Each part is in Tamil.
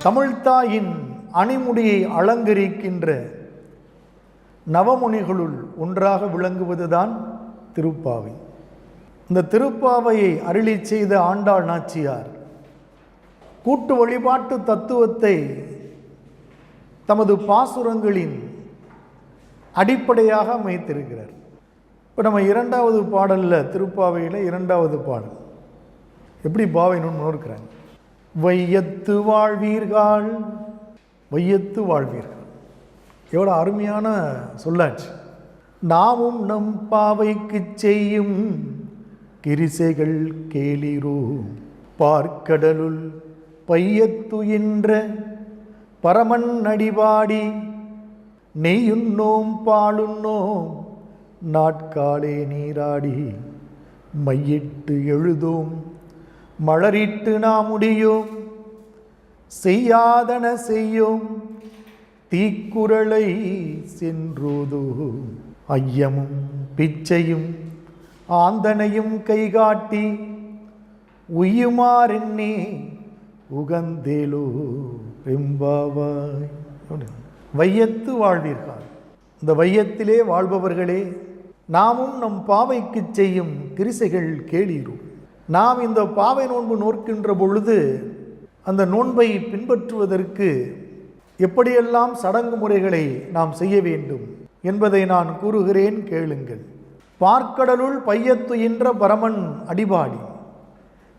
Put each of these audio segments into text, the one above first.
தமிழ்த்தாயின் அணிமுடியை அலங்கரிக்கின்ற நவமுனிகளுள் ஒன்றாக விளங்குவதுதான் திருப்பாவை. இந்த திருப்பாவையை அருளி செய்த ஆண்டாள் நாச்சியார் கூட்டு வழிபாட்டு தத்துவத்தை தமது பாசுரங்களின் அடிப்படையாக அமைத்திருக்கிறார். இப்போ நம்ம இரண்டாவது பாடலில், திருப்பாவையில் இரண்டாவது பாடல் எப்படி பாவை நோக்கிறாங்க. வையத்து வாழ்வீர்கள், வையத்து வாழ்வீர்கள், எவ்வளோ அருமையான சொல்லாச்சு. நாமும் நம் பாவைக்கு செய்யும் கிரிசைகள் கேளிரோ, பார்க்கடலுள் பையத்துயின்ற பரமன் அடிபாடி நெய்யுண்ணோம் பாலுண்ணோம் நாட்காலே நீராடி மையிட்டு எழுதோம் மலரிட்டு நாம் முடியோம் செய்யாதன செய்யோம் தீக்குறளை சென்றோதோ ஐயமும் பிச்சையும் ஆந்தனையும் கைகாட்டி உய்யுமாறென்னே உகந்தேலோ எம்பாவாய். வையத்து வாழ்வீர்கள், இந்த வையத்திலே வாழ்பவர்களே, நாமும் நம் பாவைக்கு செய்யும் கிரிசைகள் கேளீரோ. நாம் இந்த பாவை நோன்பு நோக்கின்ற பொழுது அந்த நோன்பை பின்பற்றுவதற்கு எப்படியெல்லாம் சடங்கு முறைகளை நாம் செய்ய வேண்டும் என்பதை நான் கூறுகிறேன், கேளுங்கள். பார்க்கடலுள் பையத்துயின்ற பரமன் அடிபாடி,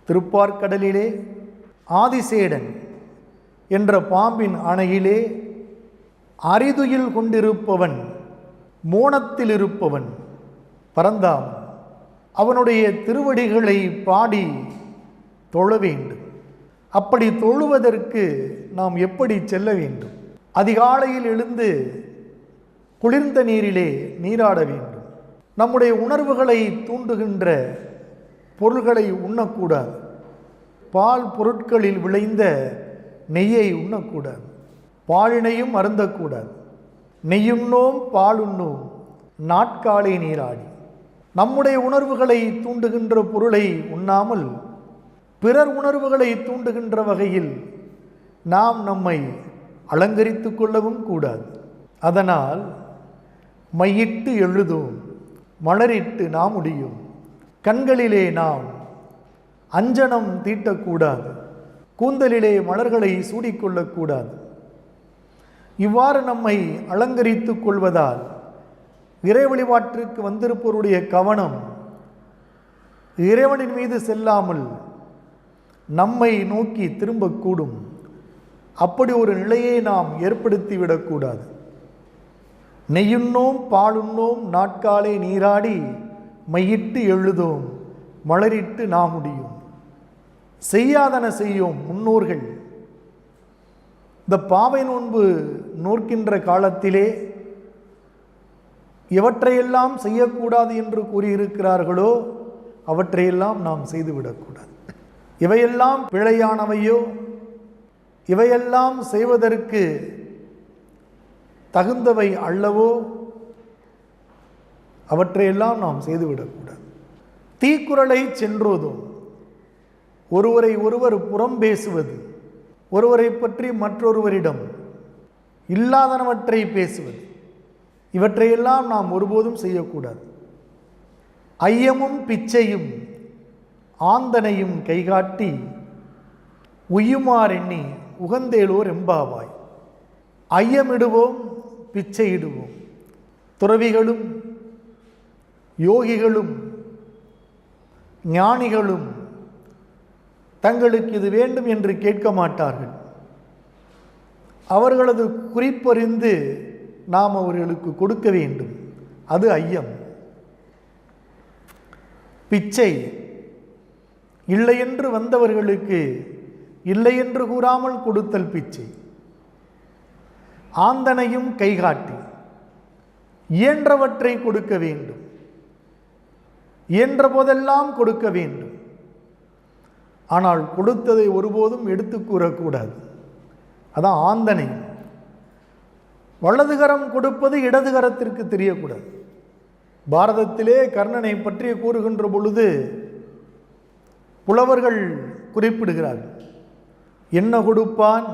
திருப்பார்க்கடலிலே ஆதிசேடன் என்ற பாம்பின் அணையிலே அரிதுயில் கொண்டிருப்பவன், மோனத்தில் இருப்பவன் பரந்தாமன், அவனுடைய திருவடிகளை பாடி தொழ வேண்டும். அப்படி தொழுவதற்கு நாம் எப்படி செல்ல வேண்டும்? அதிகாலையில் எழுந்து குளிர்ந்த நீரிலே நீராட வேண்டும். நம்முடைய உணர்வுகளை தூண்டுகின்ற பொருள்களை உண்ணக்கூடாது. பால் பொருட்களில் விளைந்த நெய்யை உண்ணக்கூடாது. பாலினையும் அருந்தக்கூடாது. நெய்யுண்ணோம் பாலுண்ணோம் நாட்காலே நீராடி. நம்முடைய உணர்வுகளை தூண்டுகின்ற பொருளை உண்ணாமல் பிறர் உணர்வுகளை தூண்டுகின்ற வகையில் நாம் நம்மை அலங்கரித்து கொள்ளவும் கூடாது. அதனால் மையிட்டு எழுதோம் மலரிட்டு நாம் முடியும். கண்களிலே நாம் அஞ்சனம் தீட்டக்கூடாது. கூந்தலிலே மலர்களை சூடிக்கொள்ளக்கூடாது. இவ்வாறு நம்மை அலங்கரித்து கொள்வதால் இறை வழிபாட்டிற்கு வந்திருப்பவருடைய கவனம் இறைவனின் மீது செல்லாமல் நம்மை நோக்கி திரும்பக்கூடும். அப்படி ஒரு நிலையை நாம் ஏற்படுத்திவிடக்கூடாது. நெய்யுண்ணோம் பாலுண்ணோம் நாட்காலே நீராடி மையிட்டு எழுதோம் மலரிட்டு நாம் முடியும். செய்யாதன செய்யோம். முன்னோர்கள் இந்த பாவை நோன்பு நோக்கின்ற காலத்திலே எவற்றையெல்லாம் செய்யக்கூடாது என்று கூறியிருக்கிறார்களோ அவற்றையெல்லாம் நாம் செய்துவிடக்கூடாது. இவையெல்லாம் பிழையானவையோ, இவையெல்லாம் செய்வதற்கு தகுந்தவை அல்லவோ, அவற்றையெல்லாம் நாம் செய்துவிடக்கூடாது. தீக்குறளை சென்றோதும், ஒருவரை ஒருவர் புறம் பேசுவது, ஒருவரை பற்றி மற்றொருவரிடம் இல்லாதனவற்றை பேசுவது, இவற்றையெல்லாம் நாம் ஒருபோதும் செய்யக்கூடாது. ஐயமும் பிச்சையும் ஆந்தனையும் கைகாட்டி உய்யுமாறெண்ணி உகந்தேலோர் எம்பாவாய். ஐயமிடுவோம், பிச்சையிடுவோம். துறவிகளும் யோகிகளும் ஞானிகளும் தங்களுக்கு இது வேண்டும் என்று கேட்க மாட்டார்கள். அவர்களது குறிப்பறிந்து நாம் அவர்களுக்கு கொடுக்க வேண்டும். அது ஐயம். பிச்சை இல்லை என்று வந்தவர்களுக்கு இல்லை என்று கூறாமல் கொடுத்தல் பிச்சை. ஆந்தனையும் கைகாட்டி இயன்றவற்றை கொடுக்க வேண்டும். இயன்ற போதெல்லாம் கொடுக்க வேண்டும். ஆனால் கொடுத்ததை ஒருபோதும் எடுத்து கூறக்கூடாது. அதான் ஆந்தனை. வலதுகரம் கொடுப்பது இடதுகரத்திற்கு தெரியக்கூடாது. பாரதத்திலே கர்ணனை பற்றி கூறுகின்ற பொழுது புலவர்கள் குறிப்பிடுகிறார்கள். என்ன கொடுப்பான்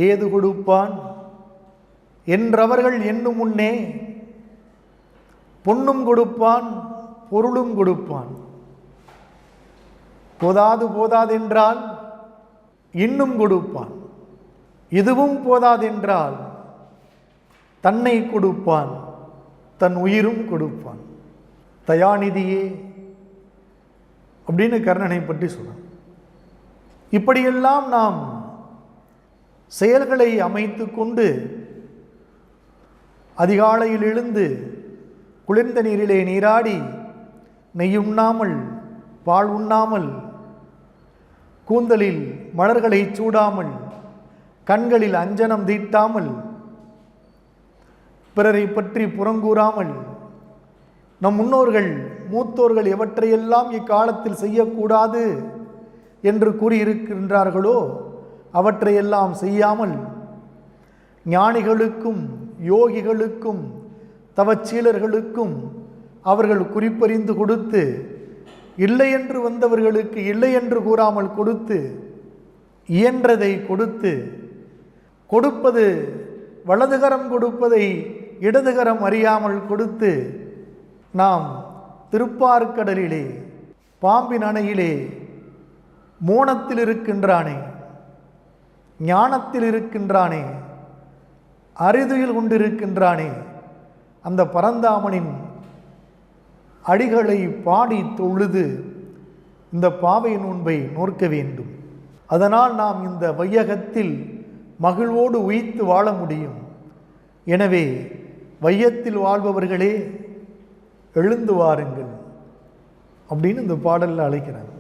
ஏது கொடுப்பான் என்றவர்கள் எண்ணும் முன்னே பொன்னும் கொடுப்பான், பொருளும் கொடுப்பான். போதாதென்றால் இன்னும் கொடுப்பான். இதுவும் போதாதென்றால் தன்னை கொடுப்பான், தன் உயிரும் கொடுப்பான். தயாநிதியே அப்படின்னு கர்ணனை பற்றி சொன்னான். இப்படியெல்லாம் நாம் செயல்களை அமைத்து கொண்டு அதிகாலையில் எழுந்து குளிர்ந்த நீரிலே நீராடி நெய்யுண்ணாமல் பால் உண்ணாமல் கூந்தலில் மலர்களை சூடாமல் கண்களில் அஞ்சனம் தீட்டாமல் பிறரை பற்றி புறங்கூறாமல் நம் முன்னோர்கள் மூத்தோர்கள் எவற்றையெல்லாம் இக்காலத்தில் செய்யக்கூடாது என்று கூறியிருக்கின்றார்களோ அவற்றையெல்லாம் செய்யாமல் ஞானிகளுக்கும் யோகிகளுக்கும் தவச்சீலர்களுக்கும் அவர்கள் குறிப்பறிந்து கொடுத்து இல்லை என்று வந்தவர்களுக்கு இல்லை என்று கூறாமல் கொடுத்து இயன்றதை கொடுத்து கொடுப்பது வலதுகரம் கொடுப்பதை இடதுகரம் அறியாமல் கொடுத்து நாம் திருப்பார்கடலிலே பாம்பின் அணையிலே மோனத்தில் இருக்கின்றானே, ஞானத்தில் இருக்கின்றானே, அரிதுயில் கொண்டிருக்கின்றானே அந்த பரந்தாமனின் அடிகளை பாடி தொழுது இந்த பாவை நோன்பை நோற்க வேண்டும். அதனால் நாம் இந்த வையகத்தில் மகிழ்வோடு உயித்து வாழ முடியும். எனவே வையத்தில் வாழ்பவர்களே எழுந்து வாருங்கள் அப்படின்னு இந்த பாடலில் அழைக்கிறாங்க.